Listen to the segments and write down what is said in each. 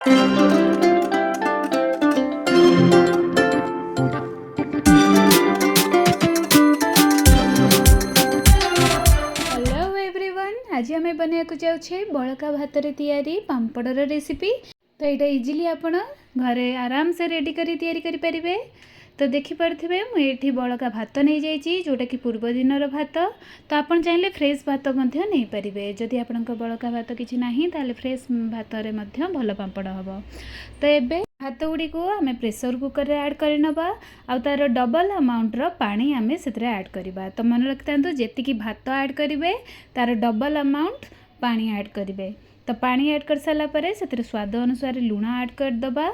Hello everyone, आज आम बनाया जाऊे बड़का भात रे तैयारी पांपड़र रेसिपी। तो यहाँ इजिली आपण घरे आराम से रेडी करी पारिबे। तो देखिपे मुझे बड़का भात नहीं जाइए, जोटा कि पूर्व दिन भात। तो आपन चाहिए फ्रेश भात नहीं पारे। जदि आपण बड़का भात किसी ना ताले फ्रेश भात रे भल पांपड़ हम। तो ये भात गुड़ी को आम प्रेसर कुकर रे ऐड करनबा आ तार डबल अमाउंटर पानी आम से ऐड करवा। तो मन रखता जी भात ऐड करेंगे तार डबल अमाउंट पानी ऐड करेंगे। तो पानी ऐड कर सारा पर से स्वाद अनुसार लुण ऐड करदबा।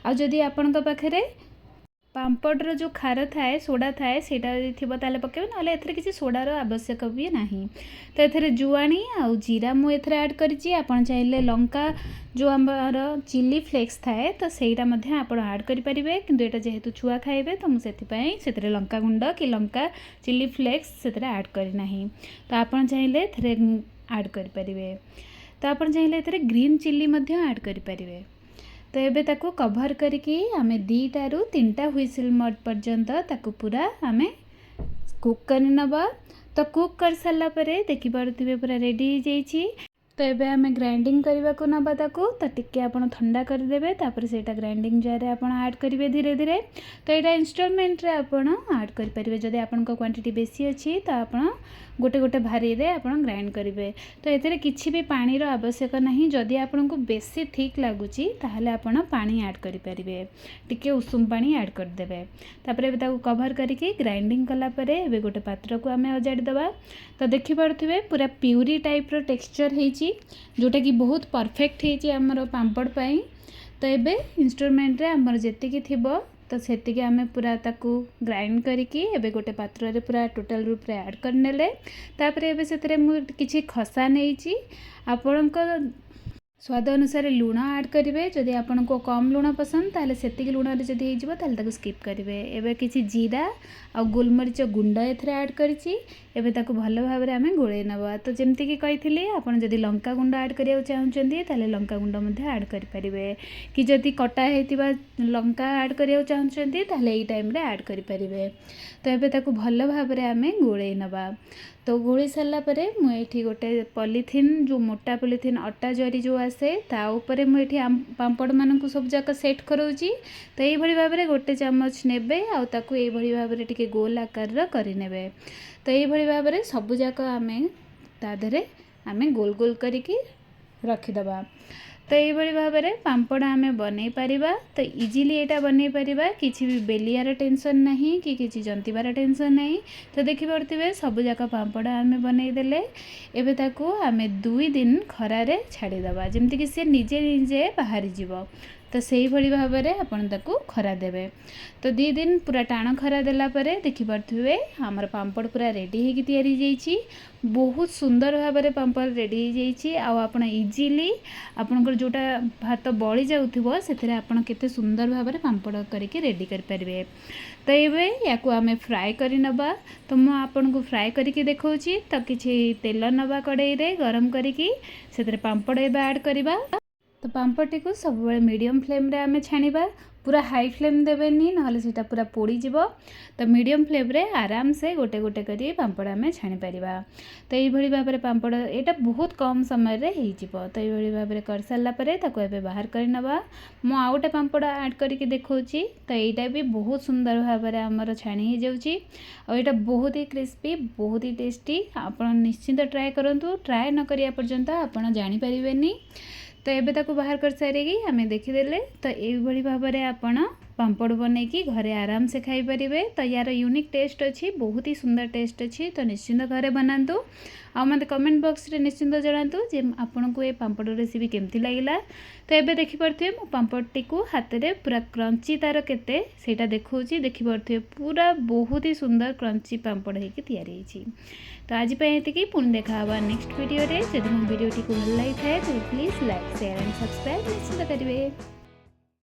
आ जदि आपण पाखे पांपड़ जो खार थाए सोडा थाए सेटा थी पकेबे, ना एथरे किसी सोडार आवश्यक भी नहीं। तो एथरे जुआणी आउ जीरा मु एथरे ऐड करिछि। आपण चाहिले लंका जो आमर चिली फ्लेक्स थाए तो सेटा मध्ये आपण ऐड करि परिबे, किंतु एटा जेहेतु छुआ खाइबे तो मु सेथिपई सेथरे लंका गुंड कि लंका चिली फ्लेक्स सेथरे ऐड करि नाही। तो आपण चाहिले एथरे ऐड करि परिबे। तो आपण चाहिले एथरे ग्रीन चिली मध्ये ऐड करि परिबे। तो ये ताको कभर करके आमे 2 ରୁ 3टा हुइसिल मड पर्यंत ताको पूरा आमे कुक कर नबा। तो कुक कर सारा पर देखि पारुथिबे पूरा रेडी हो जाइछि। तो ये आमे ग्राइंडिंग करबा को नबा ताको। तो टिके आपण ठंडा कर देबे, तापर सेटा ग्राइंडिंग जार रे आपण ऐड करिवे धीरे धीरे। तो एटा इंस्टॉलमेंट रे आपण ऐड कर परिबे। जदि आपण को क्वांटिटी बेसी अछि तो आपण गोटे गोटे भारी रे आपण ग्राइंड करेंगे। तो एथिरे किछि भी पानी रो आवश्यक नहीं। जदि आपण को बेसी थिक लागुची ताहले आपण पानी ऐड करि परिबे, टिके उषुम पानी ऐड कर देबे। तापर एबे ताको कवर करके ग्राइंडिंग कला परे एबे गोटे पात्र को आमे अजाड़ी दबा। तो देखि पारुथिबे पूरा प्यूरी टाइप रो टेक्सचर हेची, जोटा कि बहुत परफेक्ट हेची हमर पांपड़ पई। तो एबे इंस्ट्रूमेंट रे हमर जेतिकी थिबो तो सेतिके आमे पूरा ताकू ग्राइंड करके एबे गोटे पात्र रे पूरा टोटल रूप रे ऐड करनेले। तापर एबे सेतरे मु किछि खसा नेइची, आपणको स्वाद अनुसार लुण ऐड करेंगे। जदि आपन को कम लुण पसंद ताले सेतिक लुण रे जदि हेजिबो ताले ताकू स्किप करेंगे। एबे किछि जीरा आ गोलमरीच गुंड एथरे ऐड करिछि। एबे ताकू भलो भाव रे आमे गोळे नबा। तो जेमति कि कहिथिले आपन जदि लंका गुंड ऐड करिया चाहउचंदी ताले लंका गुंड मध्ये ऐड करि परिबे, कि जदि कटा हेतिबा लंका ऐड करिया चाहउचंदी ताले एई टाइम रे ऐड करि परिबे। तो एबे ताकू भलो भाव रे आमे गोळे नबा। तो गोली सारा पर मुझे गोटे पॉलीथिन जो मोटा पॉलीथिन अटा जरी जो आसे ता ऊपर मुझे पांपड़ मानक सब जाक सेट कराऊँगी। तो ये भाव में गोटे चामच नेबे आ ताकू ये भाव में टिके गोल आकार करें। तो ये भाव में सबू जाक आम ताधे आम गोल गोल करके रखीदबा। तो ये भाव में पांपड़ आम बन पारिबा। तो इजिली एटा बन पारिबा, किसी भी बेलियार टेंशन नहीं कि किसी जंतीबार टेंशन नहीं। तो देखि पारुथिबे सबु जाक पांपड़ आम बनईदेले। एबे ताकू आम 2 दिन खरारे छाड़ीदबा, जेमती कि से निजे निजे बाहरी जीवो। तो से भाव में आपन ताकू खरा देबे। तो 2 दिन पूरा टाण खरा देला परे देखि पारुथिबे हमर पांपड़ पूरा रेडी हेकी तैयारी जाइछि। बहुत सुंदर भाव में पांपड़ रेडी हो जाइछि। आ आपण इजिली आपनकर जोटा भात बळी जाउथिबो सेथिरे आपण केते सुंदर भाव में पांपड़ करके रेडी कर परिबे। तो ये याकू आम फ्राए करि नबा। तो मु आपन को फ्राए करके देखौछि। तो किछि तेल नबा कड़ाई रे गरम करके सेथिरे पांपड़ एबे ऐड करिबा। तो पांपड़ को सब मीडियम फ्लेम रे आमे छाणीबा, पूरा हाई फ्लेम देवेनी नहले सेटा पूरा पोड़ी जिवो। तो मीडियम फ्लेम रे आराम से गोटे गोटे करी पांपड़ आमे छाणी परिबा। तो ये भाव में पांपड़ एटा बहुत कम समय रे हेई जिवो। तो ये भाव में कर सारा परे ताको एबे बाहर कर नबा। मु आ गोटे पांपड़ ऐड करके देखौछि। तो एटा भी बहुत सुंदर भाव में हमर छाणी हे जाउछि। और एटा बहुत ही क्रिस्पी, बहुत ही टेस्टी। आपण निश्चिंत ट्राए करंतु। ट्राए न करिया पर्यंत आपण जानि परिबेनी। तो एबे ताको बाहर कर सारिकी आमे देखीदेले। तो ये भाव में आपण पांपड़ बनईकी घरे आराम से खाई परिबे। तो यार यूनिक टेस्ट अच्छी, बहुत ही सुंदर टेस्ट अच्छी। तो निश्चिंत घरे बनातु। आ मते कमेंट बॉक्स रे निश्चिंत जणातु जे आपन को ए पांपड़ रेसिपी केमती लागिला। तो एबे देखि परथिबे मो पांपड़टी को हाथ रे पूरा क्रंची तार केते सेटा देखौची। देखि परथिबे पूरा बहुत ही सुंदर क्रंची पांपड़ हेकी तैयारी हेची। तो आज पे एतिकी पुन देखा हवा नेक्स्ट वीडियो रे। जदि मो वीडियो टी को भल लागि थाए तो please like share and subscribe निश्चिंत करिवे।